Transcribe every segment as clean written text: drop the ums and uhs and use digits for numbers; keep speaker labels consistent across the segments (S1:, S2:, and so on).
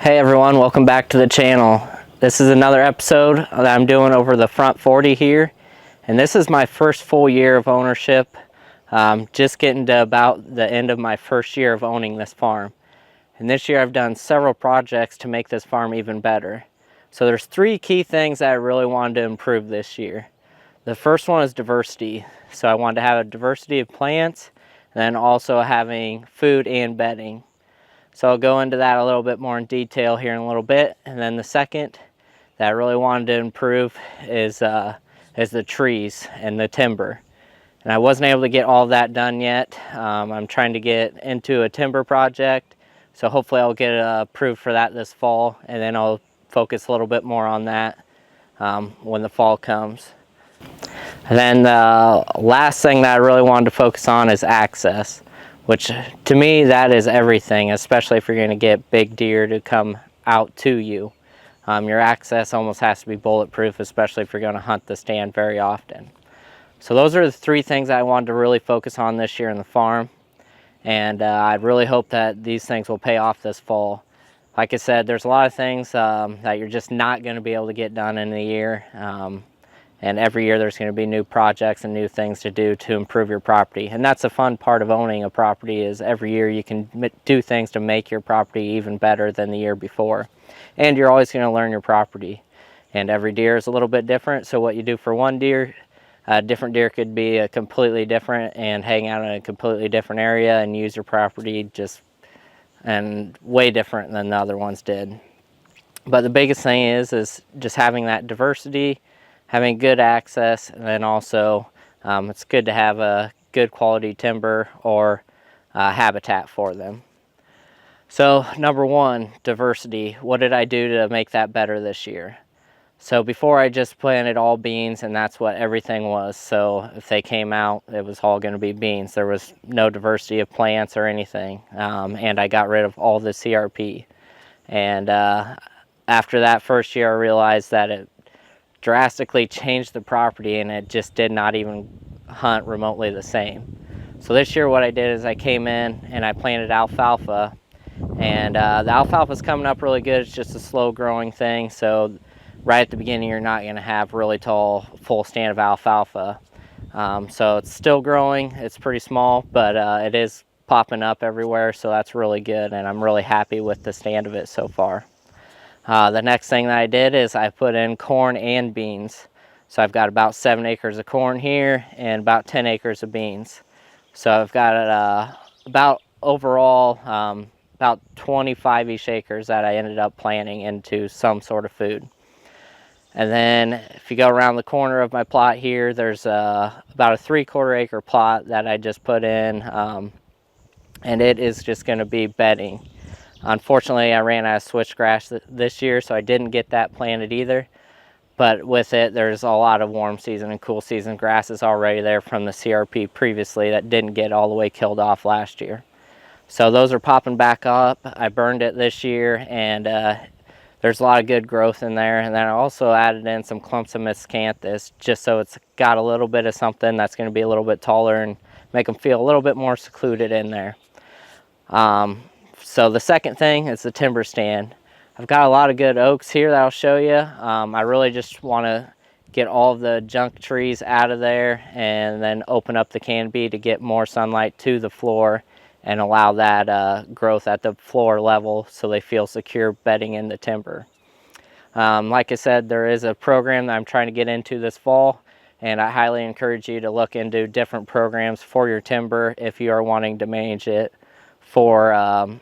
S1: Hey everyone, welcome back to the channel. This is another episode that I'm doing over the front 40 here, and this is my first full year of ownership. Just getting to about the end of my first year of owning this farm. And this year I've done several projects to make this farm even better. So there's three key things that I really wanted to improve this year. The first one is diversity. So I wanted to have a diversity of plants, and then also having food and bedding. So I'll go into that a little bit more in detail here in a little bit. And then the second that I really wanted to improve is the trees and the timber. And I wasn't able to get all of that done yet. I'm trying to get into a timber project, so hopefully I'll get approved for that this fall, and then I'll focus a little bit more on that when the fall comes. And then the last thing that I really wanted to focus on is access, which to me that is everything, especially if you're going to get big deer to come out to you. Your access almost has to be bulletproof, especially if you're going to hunt the stand very often. So those are the three things I wanted to really focus on this year in the farm, and I really hope that these things will pay off this fall. Like I said, there's a lot of things that you're just not going to be able to get done in a year. And every year there's going to be new projects and new things to do to improve your property. And that's the fun part of owning a property, is every year you can do things to make your property even better than the year before. And you're always going to learn your property. And every deer is a little bit different, so what you do for one deer, a different deer could be a completely different and hang out in a completely different area and use your property just and way different than the other ones did. But the biggest thing is just having that diversity, having good access, and then also it's good to have a good quality timber or habitat for them. So number one, diversity. What did I do to make that better this year? So before I just planted all beans, and that's what everything was. So if they came out, it was all going to be beans. There was no diversity of plants or anything. And I got rid of all the CRP. And after that first year, I realized that it drastically changed the property, and it just did not even hunt remotely the same. So this year what I did is I came in and I planted alfalfa, and the alfalfa is coming up really good. It's just a slow growing thing, so right at the beginning you're not going to have really tall full stand of alfalfa. So it's still growing, it's pretty small, but it is popping up everywhere, so that's really good, and I'm really happy with the stand of it so far. The next thing that I did is I put in corn and beans. So I've got about 7 acres of corn here and about 10 acres of beans. So I've got about overall about 25-ish acres that I ended up planting into some sort of food. And then if you go around the corner of my plot here, there's about a 3/4 acre plot that I just put in, and it is just going to be bedding. Unfortunately, I ran out of switchgrass this year, so I didn't get that planted either. But with it, there's a lot of warm season and cool season grasses already there from the CRP previously that didn't get all the way killed off last year. So those are popping back up. I burned it this year, and there's a lot of good growth in there. And then I also added in some clumps of miscanthus, just so it's got a little bit of something that's going to be a little bit taller and make them feel a little bit more secluded in there. So the second thing is the timber stand. I've got a lot of good oaks here that I'll show you. I really just want to get all of the junk trees out of there and then open up the canopy to get more sunlight to the floor and allow that growth at the floor level so they feel secure bedding in the timber. Like I said, there is a program that I'm trying to get into this fall, and I highly encourage you to look into different programs for your timber if you are wanting to manage it for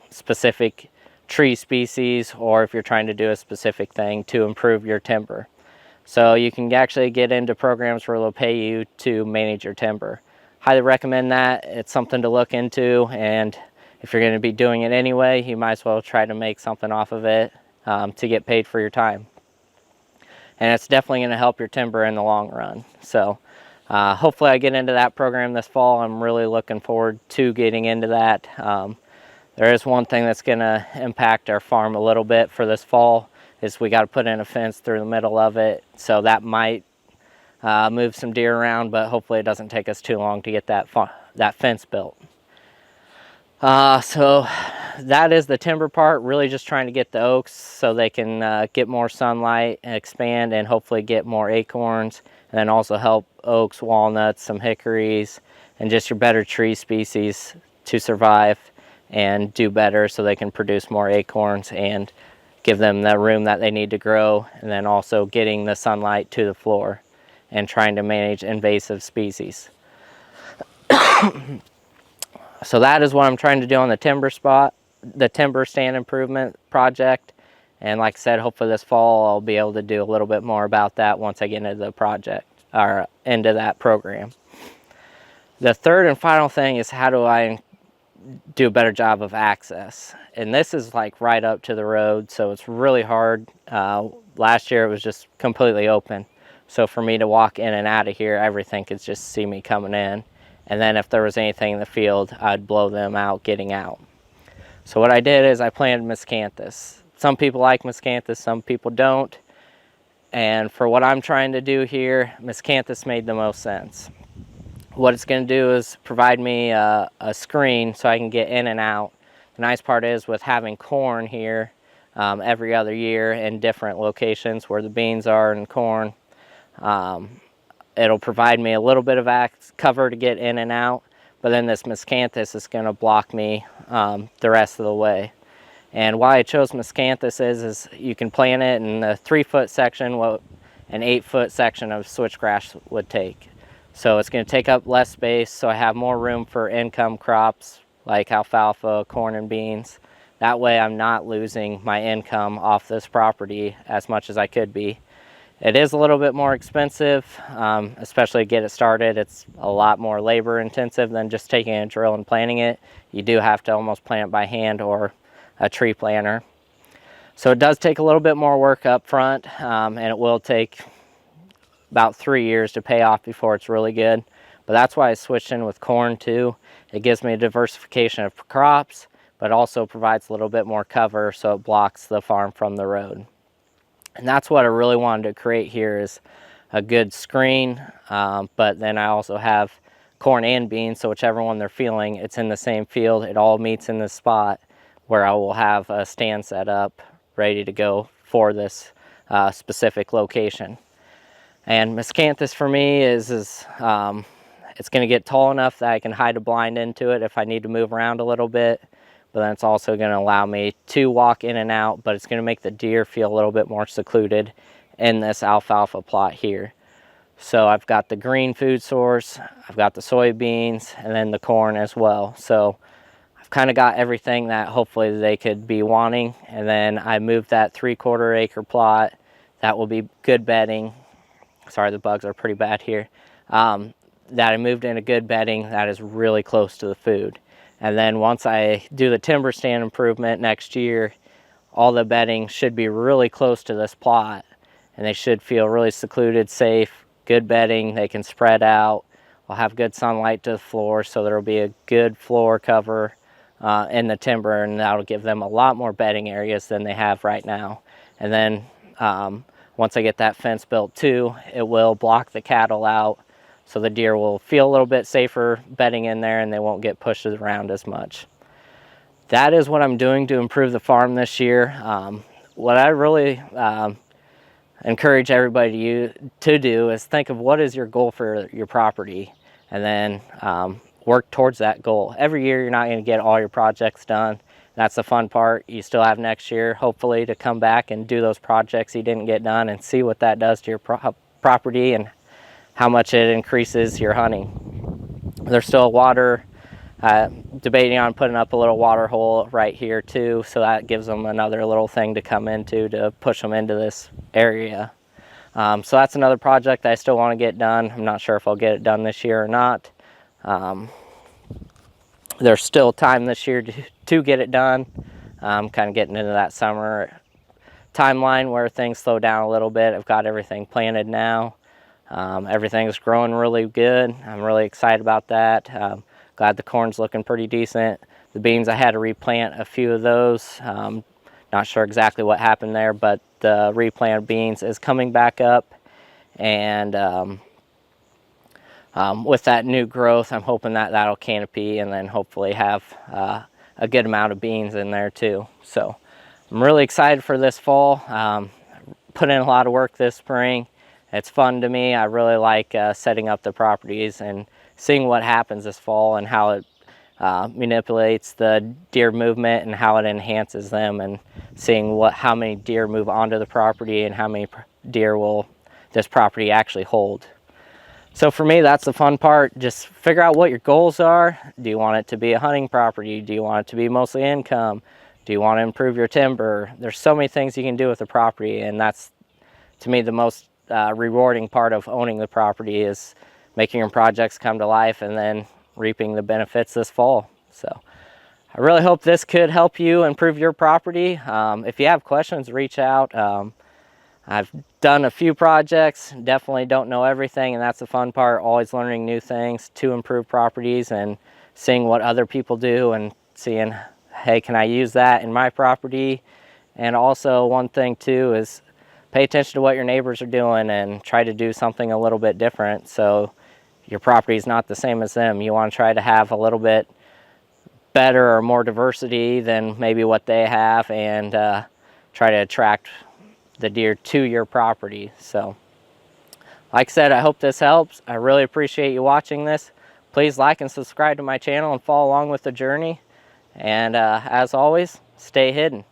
S1: specific tree species, or if you're trying to do a specific thing to improve your timber. So you can actually get into programs where they'll pay you to manage your timber. Highly recommend that. It's something to look into, and if you're going to be doing it anyway, you might as well try to make something off of it to get paid for your time. And it's definitely going to help your timber in the long run. So hopefully I get into that program this fall. I'm really looking forward to getting into that. There is one thing that's going to impact our farm a little bit for this fall, is we got to put in a fence through the middle of it. So that might move some deer around, but hopefully it doesn't take us too long to get that fence built. So that is the timber part, really just trying to get the oaks so they can get more sunlight and expand and hopefully get more acorns, and then also help oaks, walnuts, some hickories, and just your better tree species to survive and do better so they can produce more acorns and give them the room that they need to grow, and then also getting the sunlight to the floor and trying to manage invasive species. So that is what I'm trying to do on the timber stand improvement project. And like I said, hopefully this fall I'll be able to do a little bit more about that once I get into the project or into that program. The third and final thing is, how do I do a better job of access? And this is like right up to the road, so it's really hard. Last year it was just completely open. So for me to walk in and out of here, everything could just see me coming in. And then if there was anything in the field, I'd blow them out getting out. So what I did is I planted miscanthus. Some people like miscanthus, some people don't. And for what I'm trying to do here, miscanthus made the most sense. What it's going to do is provide me a screen so I can get in and out. The nice part is, with having corn here every other year in different locations where the beans are and corn, it'll provide me a little bit of cover to get in and out, but then this miscanthus is going to block me the rest of the way. And why I chose miscanthus is you can plant it in a 3-foot section what an 8-foot section of switchgrass would take. So it's going to take up less space, so I have more room for income crops like alfalfa, corn, and beans. That way I'm not losing my income off this property as much as I could be. It is a little bit more expensive, especially to get it started. It's a lot more labor intensive than just taking a drill and planting it. You do have to almost plant it by hand or a tree planter. So it does take a little bit more work up front, and it will take about 3 years to pay off before it's really good. But that's why I switched in with corn too. It gives me a diversification of crops, but also provides a little bit more cover so it blocks the farm from the road. And that's what I really wanted to create here, is a good screen, but then I also have corn and beans, so whichever one they're feeling, it's in the same field. It all meets in this spot where I will have a stand set up ready to go for this specific location. And miscanthus for me is it's going to get tall enough that I can hide a blind into it if I need to move around a little bit. But then it's also going to allow me to walk in and out, but it's going to make the deer feel a little bit more secluded in this alfalfa plot here. So I've got the green food source, I've got the soybeans, and then the corn as well. So I've kind of got everything that hopefully they could be wanting. And then I moved that 3/4 acre plot. That will be good bedding. Sorry, the bugs are pretty bad here. That I moved into good bedding that is really close to the food. And then once I do the timber stand improvement next year, all the bedding should be really close to this plot, and they should feel really secluded, safe, good bedding. They can spread out. I'll have good sunlight to the floor, so there will be a good floor cover in the timber, and that'll give them a lot more bedding areas than they have right now. And then once I get that fence built too, it will block the cattle out, so the deer will feel a little bit safer bedding in there and they won't get pushed around as much. That is what I'm doing to improve the farm this year. What I really encourage everybody to do is think of what is your goal for your property, and then work towards that goal. Every year you're not going to get all your projects done. That's the fun part. You still have next year, hopefully, to come back and do those projects you didn't get done and see what that does to your property and how much it increases your hunting. There's still water, debating on putting up a little water hole right here too, so that gives them another little thing to come into to push them into this area. So that's another project I still want to get done. I'm not sure if I'll get it done this year or not. There's still time this year to get it done. I'm kind of getting into that summer timeline where things slow down a little bit. I've got everything planted now. Everything's growing really good. I'm really excited about that. Glad the corn's looking pretty decent. The beans, I had to replant a few of those. Not sure exactly what happened there, but the replanted beans is coming back up. And with that new growth, I'm hoping that that'll canopy and then hopefully have a good amount of beans in there too. So I'm really excited for this fall. Put in a lot of work this spring. It's fun to me. I really like setting up the properties and seeing what happens this fall and how it manipulates the deer movement and how it enhances them, and seeing how many deer move onto the property and how many deer will this property actually hold. So for me, that's the fun part. Just figure out what your goals are. Do you want it to be a hunting property? Do you want it to be mostly income? Do you want to improve your timber? There's so many things you can do with the property, and that's, to me, the most rewarding part of owning the property, is making your projects come to life and then reaping the benefits this fall. So I really hope this could help you improve your property. If you have questions, reach out. I've done a few projects, definitely don't know everything, and that's the fun part, always learning new things to improve properties and seeing what other people do and seeing, hey, can I use that in my property? And also one thing too is pay attention to what your neighbors are doing and try to do something a little bit different so your property is not the same as them. You want to try to have a little bit better or more diversity than maybe what they have, and try to attract the deer to your property. So like I said, I hope this helps. I really appreciate you watching this. Please like and subscribe to my channel and follow along with the journey. And as always, stay hidden.